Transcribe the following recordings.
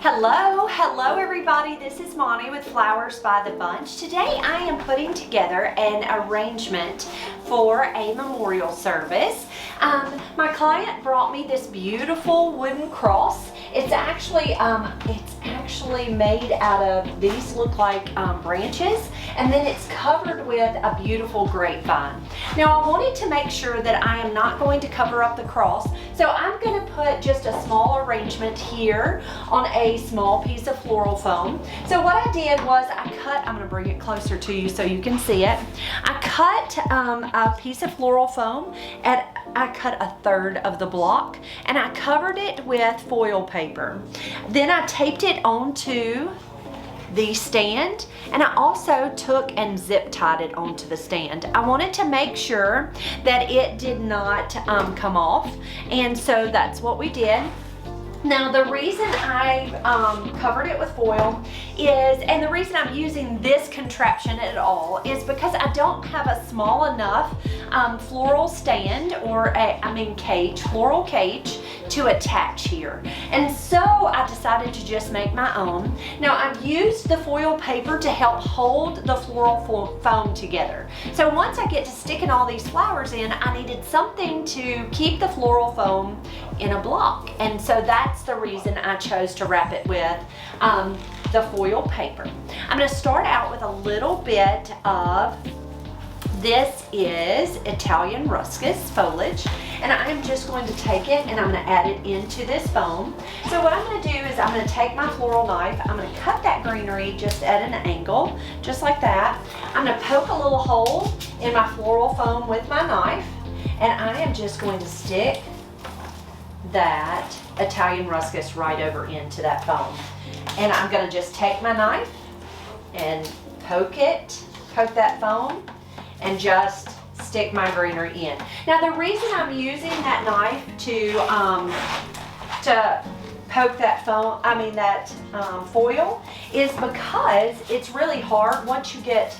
Hello everybody, this is Monty with Flowers by the Bunch. Today I am putting together an arrangement for a memorial service. My client brought me this beautiful wooden cross. It's actually made out of, these look like branches, and then it's covered with a beautiful grapevine. Now I wanted to make sure that I am not going to cover up the cross, so I'm going to put just a small arrangement here on a small piece of floral foam. So what I did was I'm going to bring it closer to you so you can see it. I cut a piece of floral foam, and I cut a third of the block, and I covered it with foil paper. Then I taped it onto the stand, and I also took and zip tied it onto the stand. I wanted to make sure that it did not come off, and so that's what we did. Now the reason I covered it with foil is, and the reason I'm using this contraption at all, is because I don't have a small enough floral stand or floral cage to attach here. And so I decided to just make my own. Now I've used the foil paper to help hold the floral foam together. So once I get to sticking all these flowers in, I needed something to keep the floral foam in a block. And so that's the reason I chose to wrap it with the foil paper. I'm going to start out with a little bit of, this is Italian ruscus foliage, and I'm just going to take it and I'm going to add it into this foam. So what I'm going to do is I'm going to take my floral knife, I'm going to cut that greenery just at an angle, just like that. I'm going to poke a little hole in my floral foam with my knife, and I am just going to stick that Italian ruscus right over into that foam. And I'm going to just take my knife and poke that foam, and just stick my greenery in. Now the reason I'm using that knife to poke that foam, foil, is because it's really hard once you get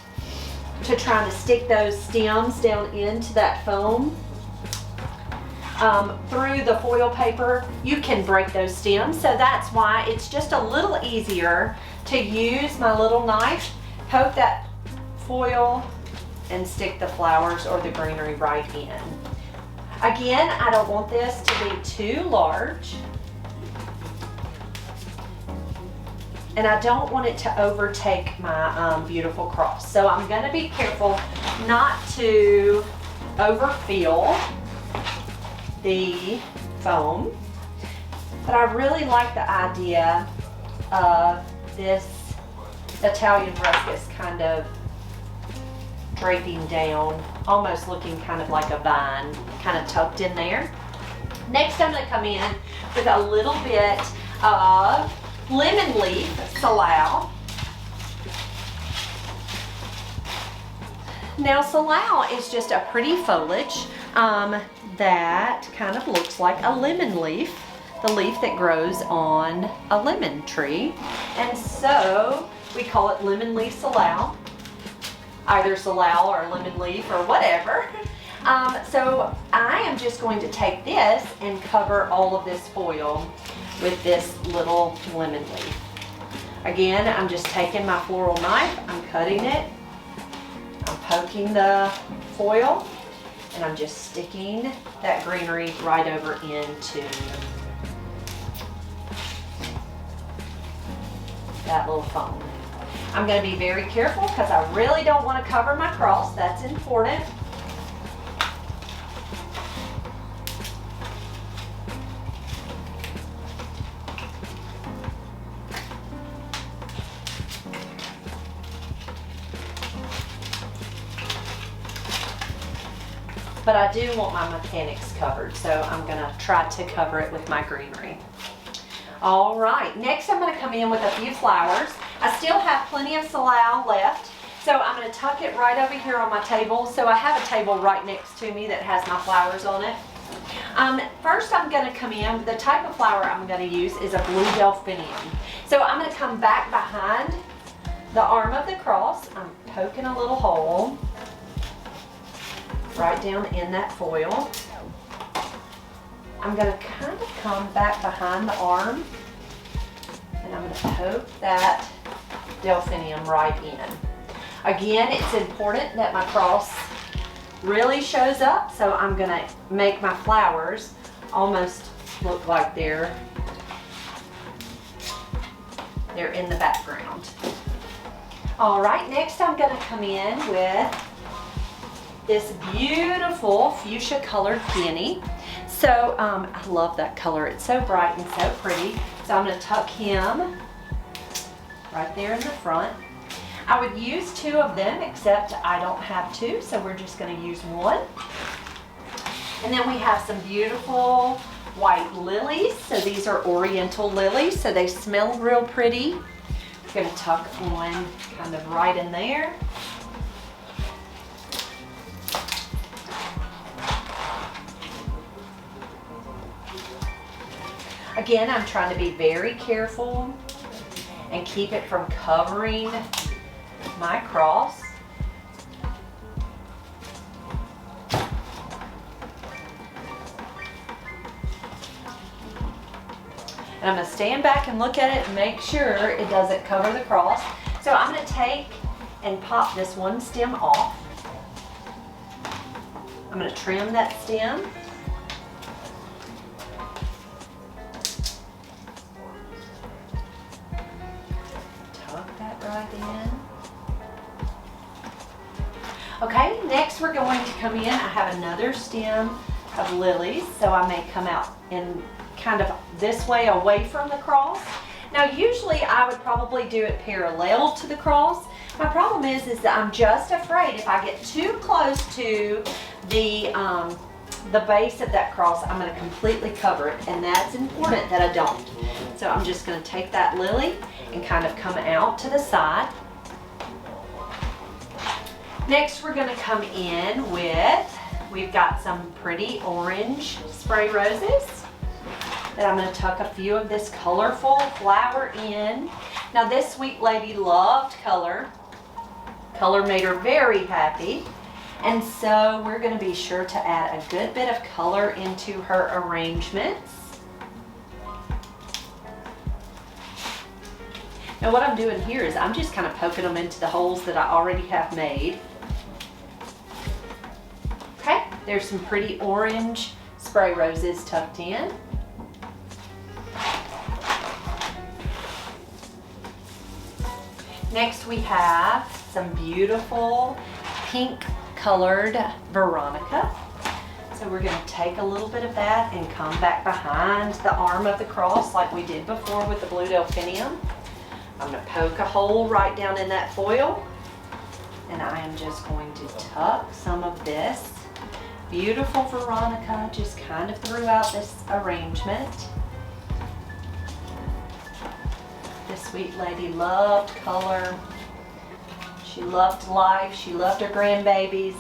to trying to stick those stems down into that foam. Through the foil paper, you can break those stems, so that's why it's just a little easier to use my little knife, poke that foil, and stick the flowers or the greenery right in. Again, I don't want this to be too large, and I don't want it to overtake my beautiful cross. So I'm going to be careful not to overfill the foam, but I really like the idea of this Italian ruscus kind of draping down, almost looking kind of like a vine, kind of tucked in there. Next, I'm going to come in with a little bit of lemon leaf salal. Now salal is just a pretty foliage that kind of looks like a lemon leaf, the leaf that grows on a lemon tree. And so we call it lemon leaf salal, either salal or lemon leaf or whatever. So I am just going to take this and cover all of this foil with this little lemon leaf. Again, I'm just taking my floral knife, I'm cutting it, I'm poking the foil, and I'm just sticking that greenery right over into that little foam. I'm going to be very careful because I really don't want to cover my cross. That's important. But I do want my mechanics covered, so I'm going to try to cover it with my greenery. All right, next I'm going to come in with a few flowers. I still have plenty of salal left, so I'm going to tuck it right over here on my table. So I have a table right next to me that has my flowers on it. First I'm going to come in, the type of flower I'm going to use is a blue delphinium. So I'm going to come back behind the arm of the cross. I'm poking a little hole right down in that foil. I'm going to kind of come back behind the arm And I'm going to poke that delphinium right in. Again, it's important that my cross really shows up, so I'm going to make my flowers almost look like they're in the background. All right, next I'm going to come in with this beautiful fuchsia colored peony. So I love that color. It's so bright and so pretty. So I'm going to tuck him right there in the front. I would use 2 of them, except I don't have 2, so we're just going to use 1. And then we have some beautiful white lilies. So these are oriental lilies, so they smell real pretty. I'm going to tuck one kind of right in there. Again, I'm trying to be very careful and keep it from covering my cross. And I'm going to stand back and look at it and make sure it doesn't cover the cross. So I'm going to take and pop this one stem off. I'm going to trim that stem. Tuck that right in. Okay, next we're going to come in. I have another stem of lilies, so I may come out in kind of this way away from the cross. Now usually I would probably do it parallel to the cross. My problem is that I'm just afraid if I get too close to the base of that cross, I'm going to completely cover it, and that's important that I don't. So I'm just going to take that lily and kind of come out to the side. Next we're going to come in with, we've got some pretty orange spray roses that I'm going to tuck a few of this colorful flower in. Now this sweet lady loved color. Color made her very happy. And so we're going to be sure to add a good bit of color into her arrangements. Now what I'm doing here is I'm just kind of poking them into the holes that I already have made. Okay, there's some pretty orange spray roses tucked in. Next we have some beautiful pink colored Veronica. So we're going to take a little bit of that and come back behind the arm of the cross like we did before with the blue delphinium. I'm going to poke a hole right down in that foil, and I am just going to tuck some of this beautiful Veronica just kind of throughout this arrangement. This sweet lady loved color. She loved life. She loved her grandbabies.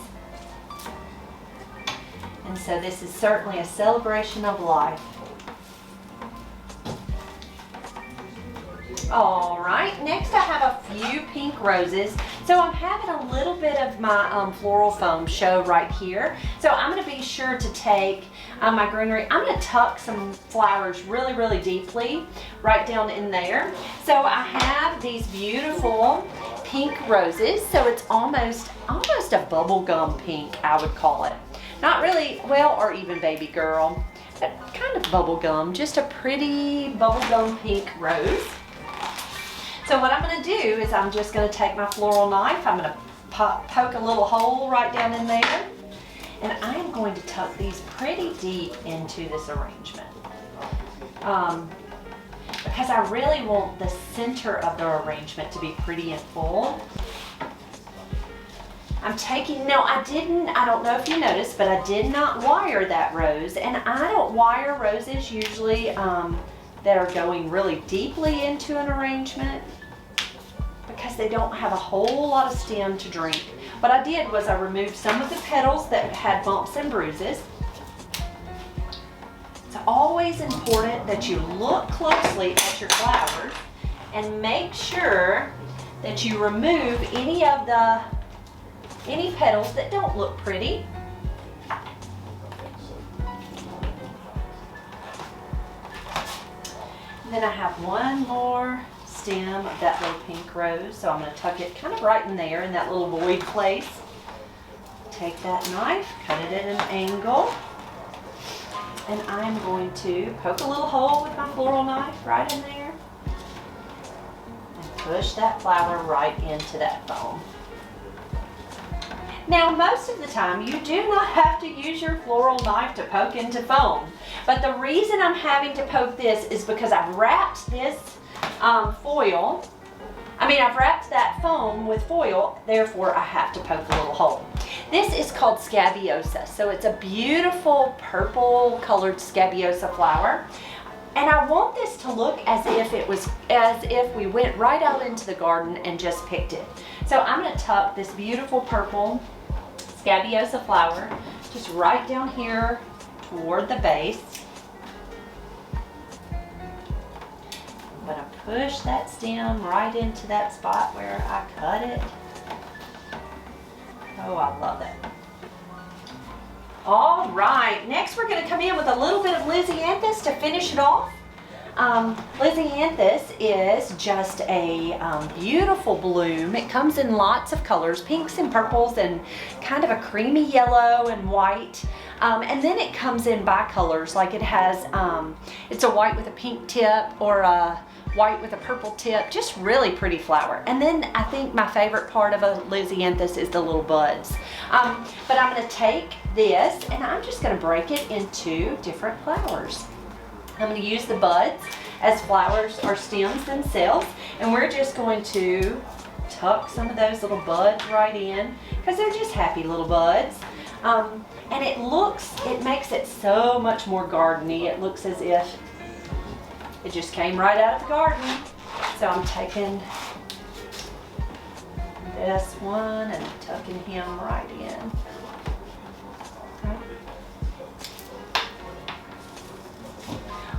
And so this is certainly a celebration of life. All right, next I have a few pink roses. So I'm having a little bit of my floral foam show right here. So I'm going to be sure to take my greenery. I'm going to tuck some flowers really, really deeply right down in there. So I have these beautiful pink roses. So it's almost a bubblegum pink, I would call it. Not really, well, or even baby girl, but kind of bubblegum, just a pretty bubblegum pink rose. So what I'm going to do is I'm just going to take my floral knife. I'm going to poke a little hole right down in there. And I am going to tuck these pretty deep into this arrangement. Because I really want the center of the arrangement to be pretty and full. I'm taking, no, I don't know if you noticed, but I did not wire that rose. And I don't wire roses usually that are going really deeply into an arrangement because they don't have a whole lot of stem to drink. What I did was I removed some of the petals that had bumps and bruises. It's always important that you look closely at your flowers and make sure that you remove any petals that don't look pretty. And then I have one more stem of that little pink rose, so I'm going to tuck it kind of right in there in that little void place. Take that knife, cut it at an angle, and I'm going to poke a little hole with my floral knife right in there and push that flower right into that foam. Now, most of the time, you do not have to use your floral knife to poke into foam. But the reason I'm having to poke this is because I've wrapped this foil. I've wrapped that foam with foil, therefore I have to poke a little hole. This is called scabiosa. So it's a beautiful purple colored scabiosa flower. And I want this to look as if we went right out into the garden and just picked it. So I'm going to tuck this beautiful purple scabiosa flower just right down here toward the base. I'm going to push that stem right into that spot where I cut it. Oh, I love it. All right, next we're going to come in with a little bit of Lisianthus to finish it off. Lisianthus is just a beautiful bloom. It comes in lots of colors, pinks and purples and kind of a creamy yellow and white. And then it comes in bicolors, like it has, it's a white with a pink tip or a white with a purple tip, just really pretty flower. And then I think my favorite part of a Lisianthus is the little buds. But I'm going to take this and I'm just going to break it into different flowers. I'm going to use the buds as flowers or stems themselves, and we're just going to tuck some of those little buds right in because they're just happy little buds. And it makes it so much more gardeny. It looks as if it just came right out of the garden. So I'm taking this one and tucking him right in.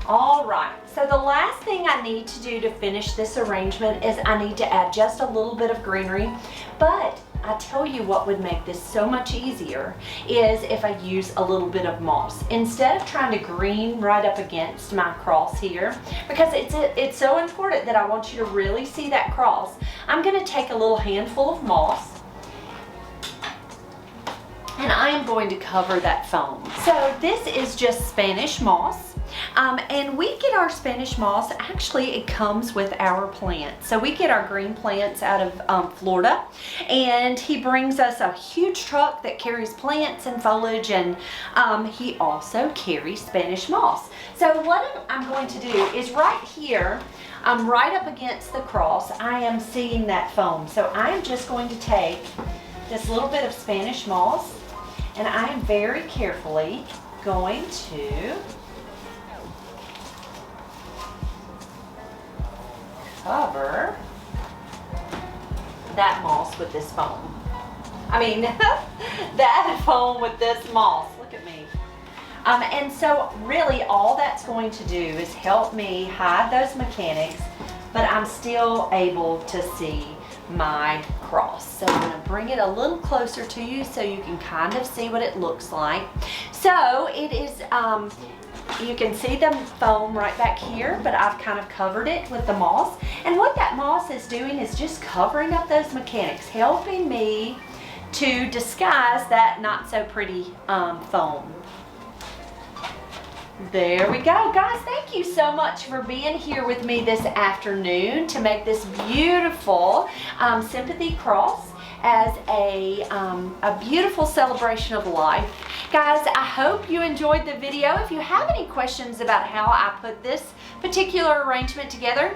All right, so the last thing I need to do to finish this arrangement is I need to add just a little bit of greenery, but I tell you what would make this so much easier is if I use a little bit of moss. Instead of trying to green right up against my cross here, because it's so important that I want you to really see that cross, I'm going to take a little handful of moss and I am going to cover that foam. So this is just Spanish moss. And we get our Spanish moss, actually it comes with our plants. So we get our green plants out of Florida, and he brings us a huge truck that carries plants and foliage, and he also carries Spanish moss. So what I'm going to do is right here, right up against the cross, I am seeing that foam. So I am just going to take this little bit of Spanish moss, and I am very carefully going to cover that moss with this foam. That foam with this moss. Look at me. And so really all that's going to do is help me hide those mechanics, but I'm still able to see my cross. So I'm going to bring it a little closer to you so you can kind of see what it looks like. So it is, you can see the foam right back here, but I've kind of covered it with the moss. And what that moss is doing is just covering up those mechanics, helping me to disguise that not so pretty foam. There we go, guys. Thank you so much for being here with me this afternoon to make this beautiful sympathy cross as a beautiful celebration of life. Guys, I hope you enjoyed the video. If you have any questions about how I put this particular arrangement together,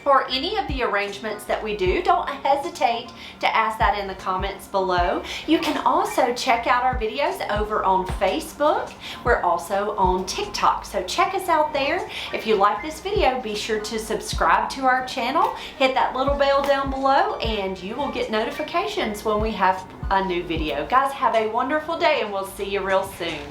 or any of the arrangements that we do, don't hesitate to ask that in the comments below. You can also check out our videos over on Facebook. We're also on TikTok, so check us out there. If you like this video, be sure to subscribe to our channel, hit that little bell down below, and you will get notifications when we have a new video. Guys, have a wonderful day, and we'll see you real soon.